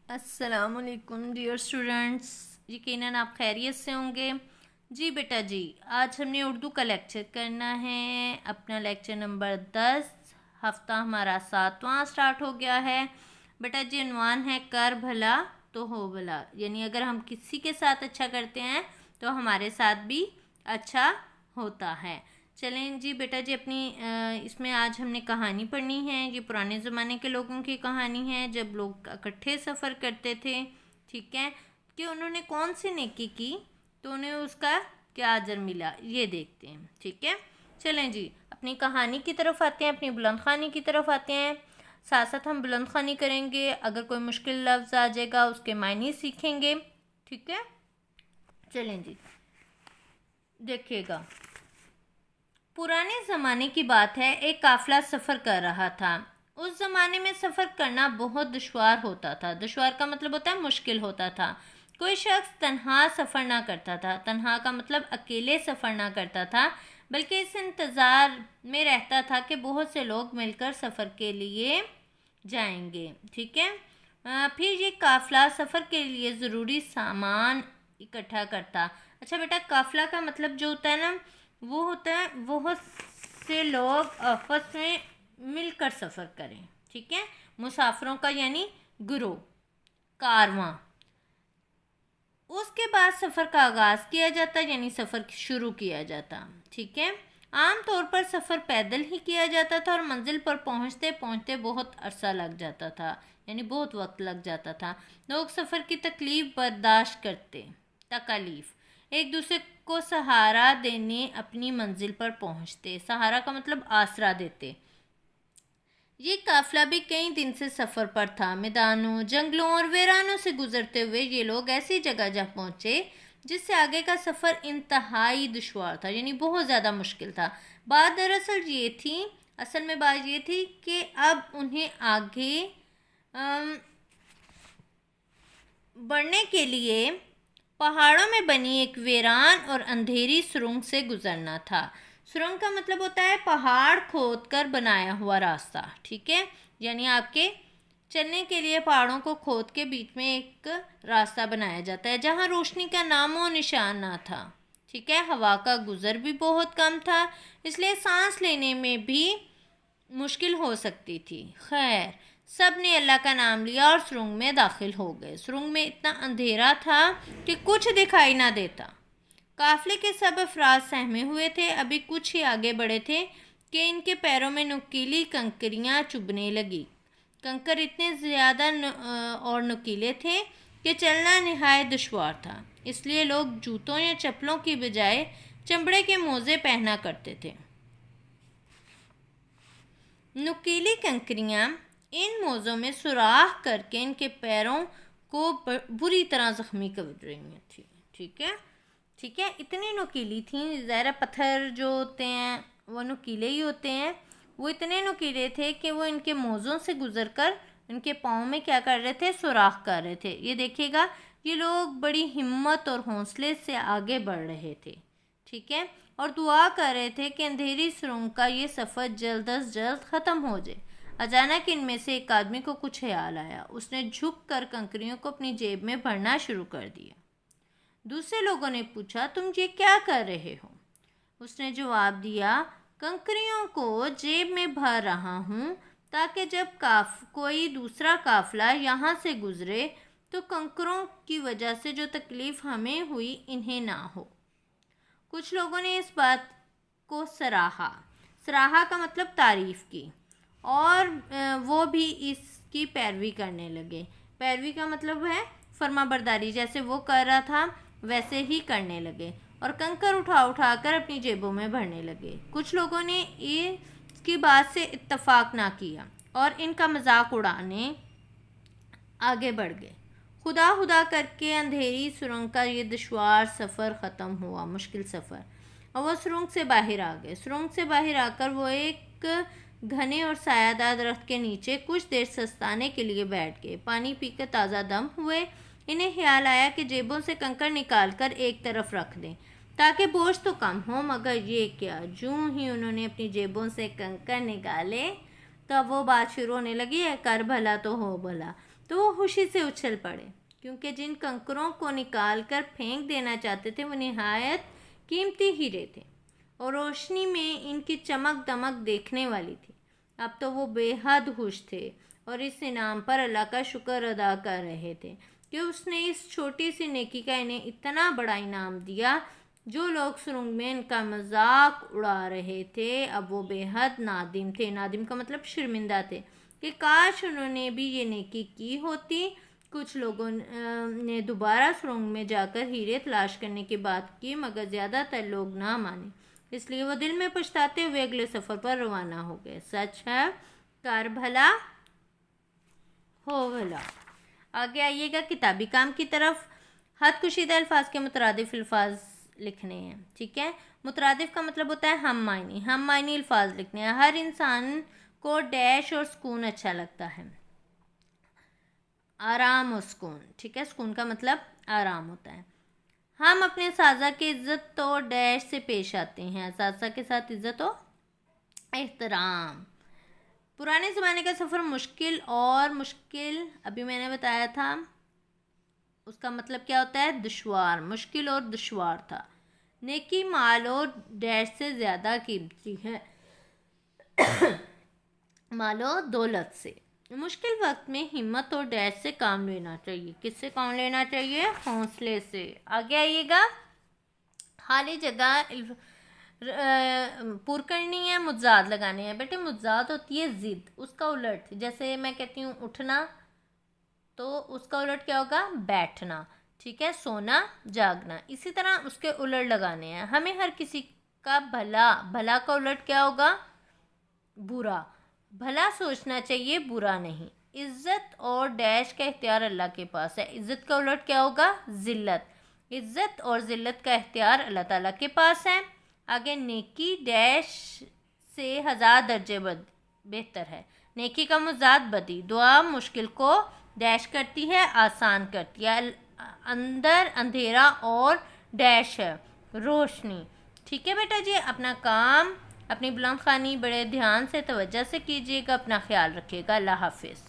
السلام علیکم dear students, یقیناً آپ خیریت سے ہوں گے۔ جی بیٹا جی، آج ہم نے اردو کا لیکچر کرنا ہے، اپنا لیکچر نمبر 10، ہفتہ ہمارا 7واں سٹارٹ ہو گیا ہے۔ بیٹا جی عنوان ہے کر بھلا تو ہو بھلا، یعنی اگر ہم کسی کے ساتھ اچھا کرتے ہیں تو ہمارے ساتھ بھی اچھا ہوتا ہے۔ چلیں جی بیٹا جی، اپنی اس میں آج ہم نے کہانی پڑھنی ہے۔ یہ پرانے زمانے کے لوگوں کی کہانی ہے، جب لوگ اکٹھے سفر کرتے تھے، ٹھیک ہے، کہ انہوں نے کون سی نیکی کی تو انہیں اس کا کیا اجر ملا، یہ دیکھتے ہیں، ٹھیک ہے۔ چلیں جی اپنی کہانی کی طرف آتے ہیں، اپنی بلند خوانی کی طرف آتے ہیں۔ ساتھ ساتھ ہم بلند خوانی کریں گے، اگر کوئی مشکل لفظ آ جائے گا اس کے معنی سیکھیں گے، ٹھیک ہے۔ چلیں جی دیکھیے گا، پرانے زمانے کی بات ہے، ایک قافلہ سفر کر رہا تھا۔ اس زمانے میں سفر کرنا بہت دشوار ہوتا تھا۔ دشوار کا مطلب ہوتا ہے مشکل ہوتا تھا۔ کوئی شخص تنہا سفر نہ کرتا تھا۔ تنہا کا مطلب اکیلے سفر نہ کرتا تھا، بلکہ اس انتظار میں رہتا تھا کہ بہت سے لوگ مل کر سفر کے لیے جائیں گے، ٹھیک ہے۔ پھر یہ قافلہ سفر کے لیے ضروری سامان اکٹھا کرتا۔ اچھا بیٹا، قافلہ کا مطلب جو ہوتا ہے نا، وہ ہوتا ہے بہت سے لوگ آپس میں مل کر سفر کریں، ٹھیک ہے۔ مسافروں کا یعنی گروہ، کارواں۔ اس کے بعد سفر کا آغاز کیا جاتا، یعنی سفر شروع کیا جاتا، ٹھیک ہے۔ عام طور پر سفر پیدل ہی کیا جاتا تھا اور منزل پر پہنچتے پہنچتے بہت عرصہ لگ جاتا تھا، یعنی بہت وقت لگ جاتا تھا۔ لوگ سفر کی تکلیف برداشت کرتے، تکالیف، ایک دوسرے کو سہارا دینے اپنی منزل پر پہنچتے۔ سہارا کا مطلب آسرا دیتے۔ یہ قافلہ بھی کئی دن سے سفر پر تھا۔ میدانوں، جنگلوں اور ویرانوں سے گزرتے ہوئے یہ لوگ ایسی جگہ جا پہنچے جس سے آگے کا سفر انتہائی دشوار تھا، یعنی بہت زیادہ مشکل تھا۔ بات اصل میں بات یہ تھی کہ اب انہیں آگے بڑھنے کے لیے پہاڑوں میں بنی ایک ویران اور اندھیری سرنگ سے گزرنا تھا۔ سرنگ کا مطلب ہوتا ہے پہاڑ کھود کر بنایا ہوا راستہ، ٹھیک ہے، یعنی آپ کے چلنے کے لیے پہاڑوں کو کھود کے بیچ میں ایک راستہ بنایا جاتا ہے جہاں روشنی کا نام و نشان نہ تھا، ٹھیک ہے۔ ہوا کا گزر بھی بہت کم تھا، اس لیے سانس لینے میں بھی مشکل ہو سکتی تھی۔ خیر، سب نے اللہ کا نام لیا اور سرنگ میں داخل ہو گئے۔ سرنگ میں اتنا اندھیرا تھا کہ کچھ دکھائی نہ دیتا۔ قافلے کے سب افراد سہمے ہوئے تھے، ابھی کچھ ہی آگے بڑھے تھے کہ ان کے پیروں میں نکیلی کنکریاں چبھنے لگی۔ کنکر اتنے زیادہ اور نکیلے تھے کہ چلنا نہایت دشوار تھا، اس لیے لوگ جوتوں یا چپلوں کی بجائے چمڑے کے موزے پہنا کرتے تھے۔ نکیلی کنکریاں ان موزوں میں سوراخ کر کے ان کے پیروں کو بری طرح زخمی کر رہی تھیں، ٹھیک ہے۔ اتنی نکیلی تھیں، ظاہر پتھر جو ہوتے ہیں وہ نکیلے ہی ہوتے ہیں، وہ اتنے نکیلے تھے کہ وہ ان کے موزوں سے گزر کر ان کے پاؤں میں کیا کر رہے تھے، سوراخ کر رہے تھے۔ یہ دیکھیے گا، یہ لوگ بڑی ہمت اور حوصلے سے آگے بڑھ رہے تھے، ٹھیک ہے، اور دعا کر رہے تھے کہ اندھیری سرنگ کا یہ سفر جلد از جلد ختم ہو جائے۔ اچانک ان میں سے ایک آدمی کو کچھ خیال آیا، اس نے جھک کر کنکریوں کو اپنی جیب میں بھرنا شروع کر دیا۔ دوسرے لوگوں نے پوچھا، تم یہ کیا کر رہے ہو؟ اس نے جواب دیا، کنکریوں کو جیب میں بھر رہا ہوں تاکہ جب کوئی دوسرا قافلہ یہاں سے گزرے تو کنکروں کی وجہ سے جو تکلیف ہمیں ہوئی انہیں نہ ہو۔ کچھ لوگوں نے اس بات کو سراہا کا مطلب تعریف کی، اور وہ بھی اس کی پیروی کرنے لگے۔ پیروی کا مطلب ہے فرما برداری، جیسے وہ کر رہا تھا ویسے ہی کرنے لگے، اور کنکر اٹھا اٹھا کر اپنی جیبوں میں بھرنے لگے۔ کچھ لوگوں نے اس کی بات سے اتفاق نہ کیا اور ان کا مذاق اڑانے آگے بڑھ گئے۔ خدا خدا کر کے اندھیری سرنگ کا یہ دشوار سفر ختم ہوا، مشکل سفر، اور وہ سرنگ سے باہر آ گئے۔ سرنگ سے باہر آ کر وہ ایک گھنے اور سایہ دار درخت کے نیچے کچھ دیر سستانے کے لیے بیٹھ گئے۔ پانی پی کر تازہ دم ہوئے۔ انہیں خیال آیا کہ جیبوں سے کنکر نکال کر ایک طرف رکھ دیں تاکہ بوجھ تو کم ہو، مگر یہ کیا، جوں ہی انہوں نے اپنی جیبوں سے کنکر نکالے تو وہ بات شروع ہونے لگی، کر بھلا تو ہو بھلا۔ تو وہ خوشی سے اچھل پڑے، کیونکہ جن کنکروں کو نکال کر پھینک دینا چاہتے تھے وہ نہایت قیمتی ہیرے تھے اور روشنی میں ان کی چمک دمک دیکھنے والی تھی۔ اب تو وہ بے حد خوش تھے اور اس انعام پر اللہ کا شکر ادا کر رہے تھے کہ اس نے اس چھوٹی سی نیکی کا انہیں اتنا بڑا انعام دیا۔ جو لوگ سرنگ میں ان کا مذاق اڑا رہے تھے اب وہ بے حد نادم تھے۔ نادم کا مطلب شرمندہ تھے کہ کاش انہوں نے بھی یہ نیکی کی ہوتی۔ کچھ لوگوں نے دوبارہ سرنگ میں جا کر ہیرے تلاش کرنے کی بات کی، مگر زیادہ تر لوگ نہ مانے، اس لیے وہ دل میں پچھتاتے ہوئے اگلے سفر پر روانہ ہو گئے۔ سچ ہے کر بھلا ہو بھلا۔ آگے آئیے گا کتابی کام کی طرف۔ حد کشیدہ الفاظ کے مترادف الفاظ لکھنے ہیں، ٹھیک ہے۔ مترادف کا مطلب ہوتا ہے ہم معنی الفاظ لکھنے ہیں۔ ہر انسان کو ڈیش اور سکون اچھا لگتا ہے، آرام و سکون، ٹھیک ہے۔ سکون کا مطلب آرام ہوتا ہے۔ ہم اپنے اساتذہ کی عزت و ڈیش سے پیش آتے ہیں، اساتذہ کے ساتھ عزت و احترام۔ پرانے زمانے کا سفر مشکل ابھی میں نے بتایا تھا اس کا مطلب کیا ہوتا ہے، دشوار، مشکل اور دشوار تھا۔ نیکی مال اور ڈیش سے زیادہ قیمتی ہے، مال و دولت سے۔ مشکل وقت میں ہمت اور ڈیش سے کام لینا چاہیے۔ کس سے کام لینا چاہیے؟ حوصلے سے۔ آگے آئیے گا، خالی جگہ پر کرنی ہے، مجزات لگانے ہیں۔ بیٹے مجزات ہوتی ہے ضد، اس کا الٹ، جیسے میں کہتی ہوں اٹھنا تو اس کا الٹ کیا ہوگا؟ بیٹھنا، ٹھیک ہے۔ سونا، جاگنا، اسی طرح اس کے الٹ لگانے ہیں۔ ہمیں ہر کسی کا بھلا کا الٹ کیا ہوگا؟ برا، بھلا سوچنا چاہیے، برا نہیں۔ عزت اور ڈیش کا اختیار اللہ کے پاس ہے۔ عزت کا الٹ کیا ہوگا؟ ذلت۔ عزت اور ذلت کا اختیار اللہ تعالیٰ کے پاس ہے۔ آگے نیکی ڈیش سے 1000 درجے بہتر ہے۔ نیکی کا مضاد بدی۔ دعا مشکل کو ڈیش کرتی ہے، آسان کرتی ہے۔ اندر اندھیرا اور ڈیش ہے، روشنی، ٹھیک ہے بیٹا جی۔ اپنا کام اپنی بلند خوانی بڑے دھیان سے توجہ سے کیجیے گا، اپنا خیال رکھیے گا۔ اللہ حافظ۔